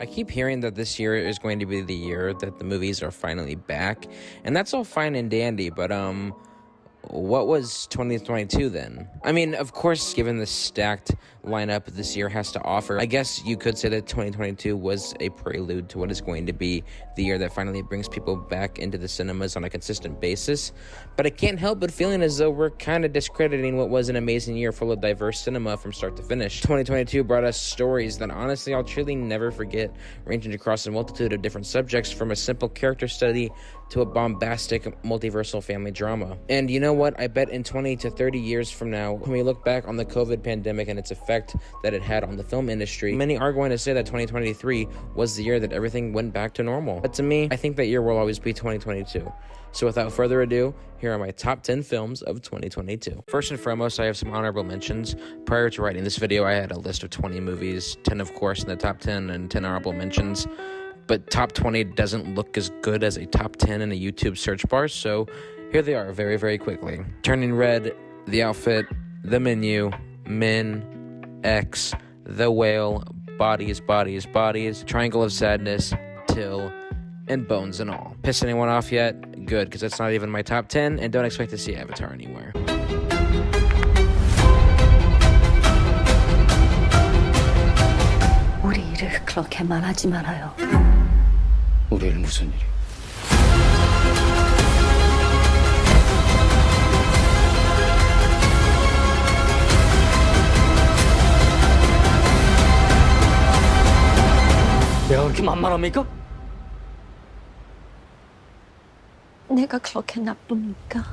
I keep hearing that this year is going to be the year that the movies are finally back, and that's all fine and dandy, but what was 2022 then? I mean, of course, given the stacked lineup this year has to offer, I guess you could say that 2022 was a prelude to what is going to be the year that finally brings people back into the cinemas on a consistent basis. But I can't help but feeling as though we're kind of discrediting what was an amazing year full of diverse cinema from start to finish. 2022 brought us stories that honestly I'll truly never forget, ranging across a multitude of different subjects, from a simple character study to a bombastic multiversal family drama. And you know what? I bet in 20 to 30 years from now, when we look back on the COVID pandemic and its effect that it had on the film industry, many are going to say that 2023 was the year that everything went back to normal. But to me, I think that year will always be 2022. So without further ado, here are my top 10 films of 2022. First and foremost, I have some honorable mentions. Prior to writing this video, I had a list of 20 movies, 10 of course in the top 10 and 10 honorable mentions. But top 20 doesn't look as good as a top 10 in a YouTube search bar, so here they are very, very quickly. Turning Red, The Outfit, The Menu, Men, X, The Whale, Bodies, Bodies, Bodies, Triangle of Sadness, Till, and Bones and All. Piss anyone off yet? Good, because it's not even my top 10, and don't expect to see Avatar anywhere. 우리 일을 그렇게 말하지 말아요. 우리 일 무슨 일이? 내가 그렇게 만만합니까? 내가 그렇게 나쁩니까?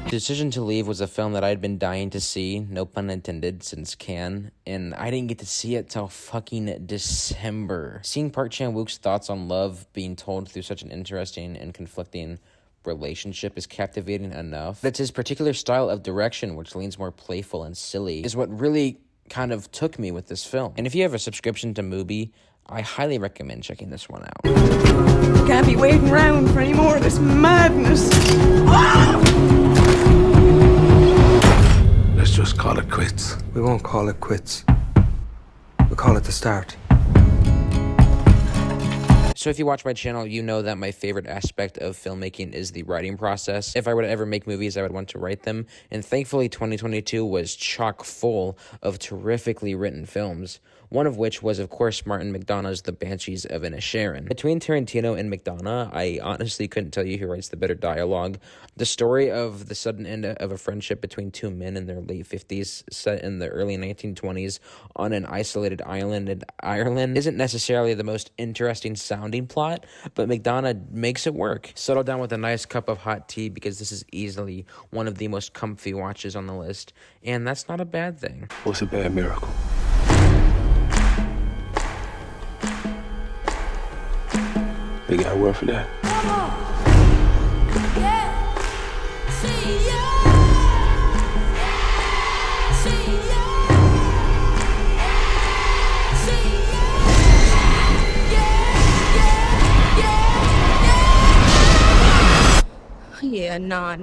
Decision to Leave was a film that I'd been dying to see, no pun intended, since Cannes, and I didn't get to see it till fucking December. Seeing Park Chan-wook's thoughts on love being told through such an interesting and conflicting relationship is captivating enough. That's his particular style of direction, which leans more playful and silly, is what really kind of took me with this film. And if you have a subscription to Mubi, I highly recommend checking this one out. Can't be waiting around for any more of this madness. Let's just call it quits. We won't call it quits. We'll call it the start. So if you watch my channel, you know that my favorite aspect of filmmaking is the writing process. If I were to ever make movies, I would want to write them. And thankfully, 2022 was chock full of terrifically written films. One of which was, of course, Martin McDonagh's The Banshees of Inisherin. Between Tarantino and McDonagh, I honestly couldn't tell you who writes the better dialogue. The story of the sudden end of a friendship between two men in their late 50s, set in the early 1920s on an isolated island in Ireland, isn't necessarily the most interesting sounding plot, but McDonagh makes it work. Settle down with a nice cup of hot tea, because this is easily one of the most comfy watches on the list, and that's not a bad thing. What's a bad miracle? You got a word for that? Yeah, nah.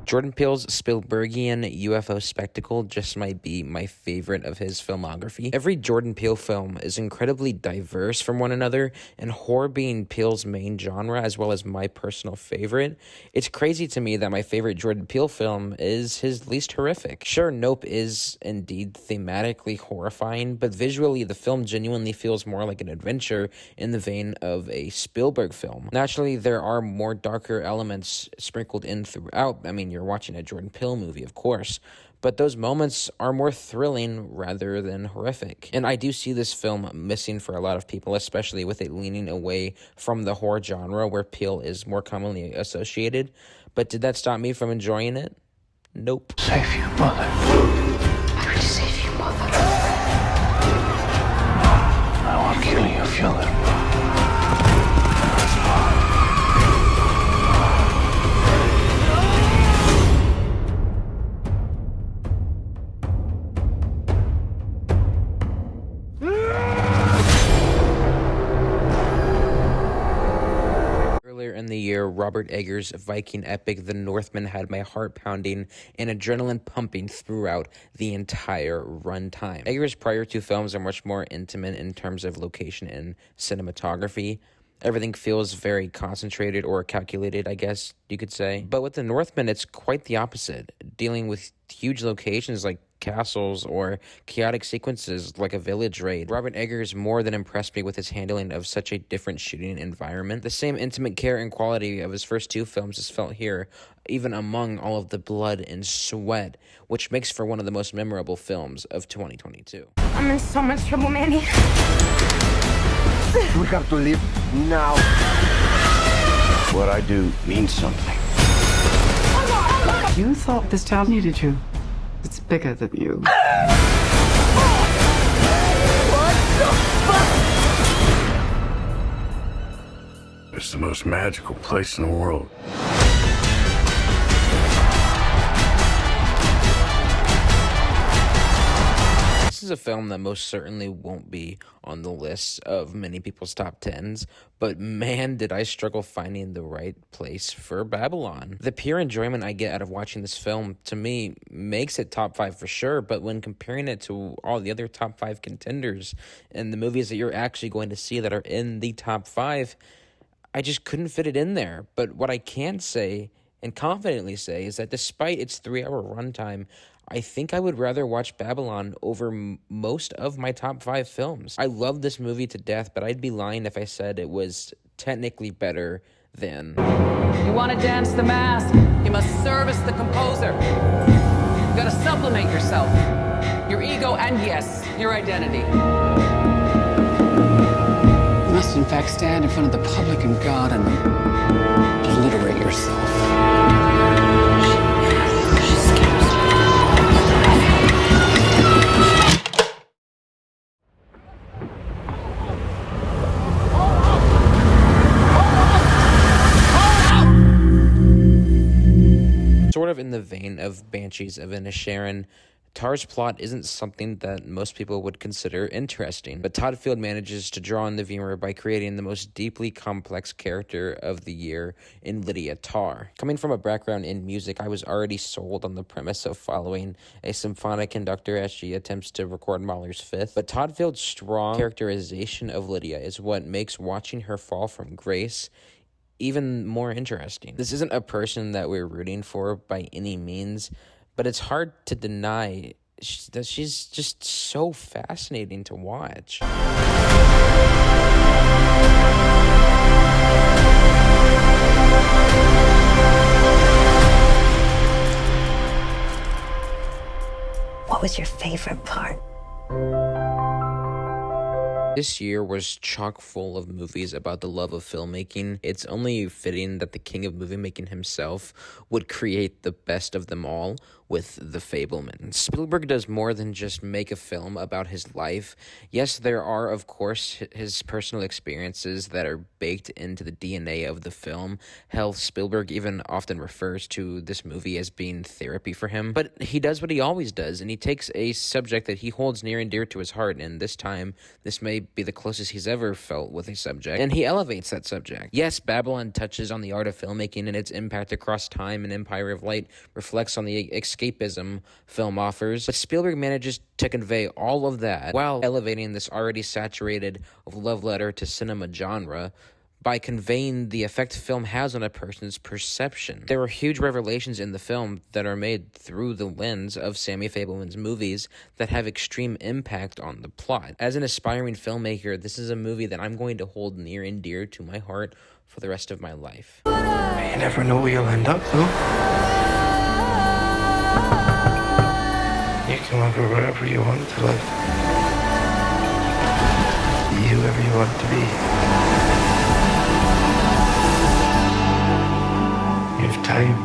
Jordan Peele's Spielbergian UFO Spectacle just might be my favorite of his filmography. Every Jordan Peele film is incredibly diverse from one another, and horror being Peele's main genre as well as my personal favorite, it's crazy to me that my favorite Jordan Peele film is his least horrific. Sure, Nope is indeed thematically horrifying, but visually the film genuinely feels more like an adventure in the vein of a Spielberg film. Naturally, there are more darker elements sprinkled in throughout. I mean, you're watching a Jordan Peele movie, of course, but those moments are more thrilling rather than horrific. And I do see this film missing for a lot of people, especially with it leaning away from the horror genre where Peele is more commonly associated. But did that stop me from enjoying it? Nope. Save your mother. I will save you, mother. I will kill you if you let me. year, Robert Eggers' Viking Epic, The Northman, had my heart pounding and adrenaline pumping throughout the entire runtime. Eggers' prior two films are much more intimate in terms of location and cinematography. Everything feels very concentrated or calculated, I guess you could say. But with The Northman, it's quite the opposite, dealing with huge locations like castles or chaotic sequences like a village raid. Robert Eggers more than impressed me with his handling of such a different shooting environment. The same intimate care and quality of his first two films is felt here, even among all of the blood and sweat, which makes for one of the most memorable films of 2022. I'm in so much trouble, Manny. We have to leave now. What I do means something. You thought this town needed you. It's bigger than you. It's the most magical place in the world. This is a film that most certainly won't be on the list of many people's top 10s, but man, did I struggle finding the right place for Babylon. The pure enjoyment I get out of watching this film, to me, makes it top 5 for sure, but when comparing it to all the other top 5 contenders and the movies that you're actually going to see that are in the top 5, I just couldn't fit it in there. But what I can say, and confidently say, is that despite its 3-hour runtime, I think I would rather watch Babylon over most of my top 5 films. I love this movie to death, but I'd be lying if I said it was technically better than... You want to dance the mask, you must service the composer. You gotta supplement yourself, your ego, and yes, your identity. You must in fact stand in front of the public and God and obliterate yourself. Sort of in the vein of Banshees of Inisherin, Tar's plot isn't something that most people would consider interesting, but Todd Field manages to draw in the viewer by creating the most deeply complex character of the year in Lydia Tar. Coming from a background in music, I was already sold on the premise of following a symphonic conductor as she attempts to record Mahler's Fifth, but Todd Field's strong characterization of Lydia is what makes watching her fall from grace even more interesting. This isn't a person that we're rooting for by any means, but it's hard to deny that she's just so fascinating to watch. What was your favorite part? This year was chock full of movies about the love of filmmaking. It's only fitting that the king of movie making himself would create the best of them all with The Fabelmans. Spielberg does more than just make a film about his life. Yes, there are, of course, his personal experiences that are baked into the DNA of the film. Hell, Spielberg even often refers to this movie as being therapy for him. But he does what he always does, and he takes a subject that he holds near and dear to his heart, and this time, this may be the closest he's ever felt with a subject, and he elevates that subject. Yes, Babylon touches on the art of filmmaking, and its impact across time and Empire of Light reflects on the escapism film offers, but Spielberg manages to convey all of that while elevating this already saturated love letter to cinema genre by conveying the effect film has on a person's perception. There are huge revelations in the film that are made through the lens of Sammy Fabelman's movies that have extreme impact on the plot. As an aspiring filmmaker, this is a movie that I'm going to hold near and dear to my heart for the rest of my life. You never know where you'll end up, though. You can live wherever you want to live. Be whoever you want to be. You have time.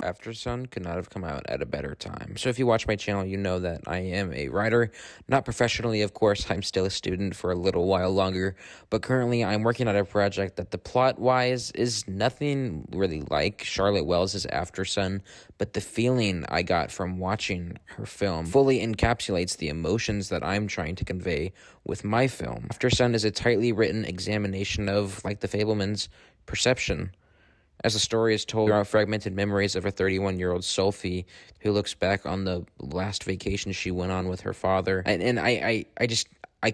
After After Sun could not have come out at a better time. So if you watch my channel, you know that I am a writer. Not professionally, of course. I'm still a student for a little while longer. But currently, I'm working on a project that the plot-wise is nothing really like Charlotte Wells' After Sun, but the feeling I got from watching her film fully encapsulates the emotions that I'm trying to convey with my film. After Sun is a tightly written examination of, like the Fabelmans, perception. As the story is told through fragmented memories of a 31-year-old Sophie who looks back on the last vacation she went on with her father. And I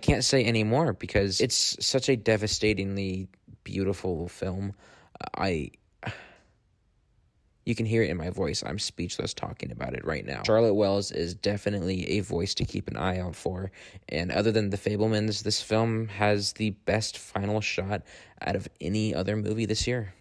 can't say anymore because it's such a devastatingly beautiful film. You can hear it in my voice. I'm speechless talking about it right now. Charlotte Wells is definitely a voice to keep an eye out for. And other than The Fabelmans, this film has the best final shot out of any other movie this year.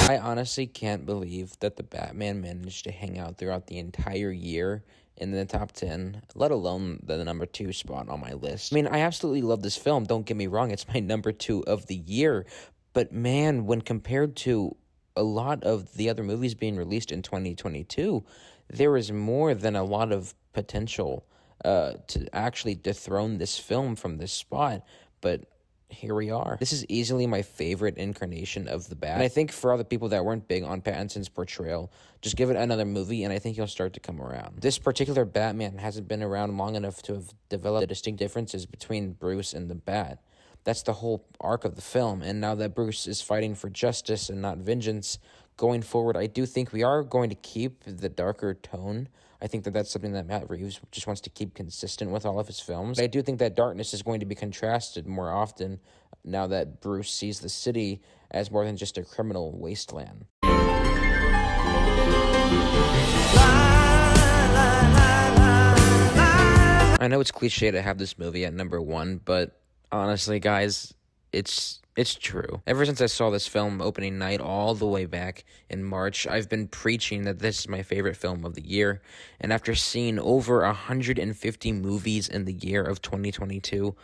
I honestly can't believe that the Batman managed to hang out throughout the entire year in the top 10, let alone the number 2 spot on my list. I mean, I absolutely love this film. Don't get me wrong. It's my number 2 of the year. But man, when compared to a lot of the other movies being released in 2022, there is more than a lot of potential to actually dethrone this film from this spot. But here we are. This is easily my favorite incarnation of the Bat. And I think for all the people that weren't big on Pattinson's portrayal, just give it another movie and I think you'll start to come around. This particular Batman hasn't been around long enough to have developed the distinct differences between Bruce and the Bat. That's the whole arc of the film. And now that Bruce is fighting for justice and not vengeance, going forward, I do think we are going to keep the darker tone. I think that that's something that Matt Reeves just wants to keep consistent with all of his films. But I do think that darkness is going to be contrasted more often now that Bruce sees the city as more than just a criminal wasteland. I know it's cliche to have this movie at number 1, but honestly, guys, it's true. Ever since I saw this film opening night all the way back in March, I've been preaching that this is my favorite film of the year. And after seeing over 150 movies in the year of 2022,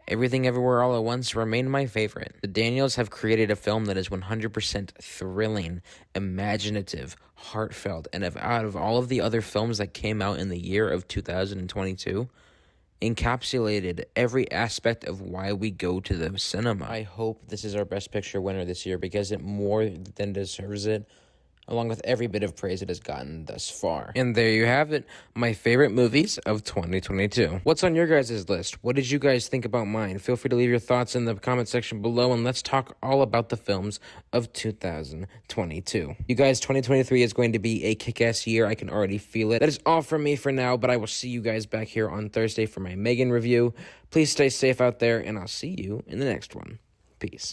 Everything Everywhere All at Once remained my favorite. The Daniels have created a film that is 100% thrilling, imaginative, heartfelt, and out of all of the other films that came out in the year of 2022, encapsulated every aspect of why we go to the cinema. I hope this is our Best Picture winner this year because it more than deserves it, along with every bit of praise it has gotten thus far. And there you have it, my favorite movies of 2022. What's on your guys' list? What did you guys think about mine? Feel free to leave your thoughts in the comment section below, and let's talk all about the films of 2022. You guys, 2023 is going to be a kick-ass year. I can already feel it. That is all from me for now, but I will see you guys back here on Thursday for my Megan review. Please stay safe out there, and I'll see you in the next one. Peace.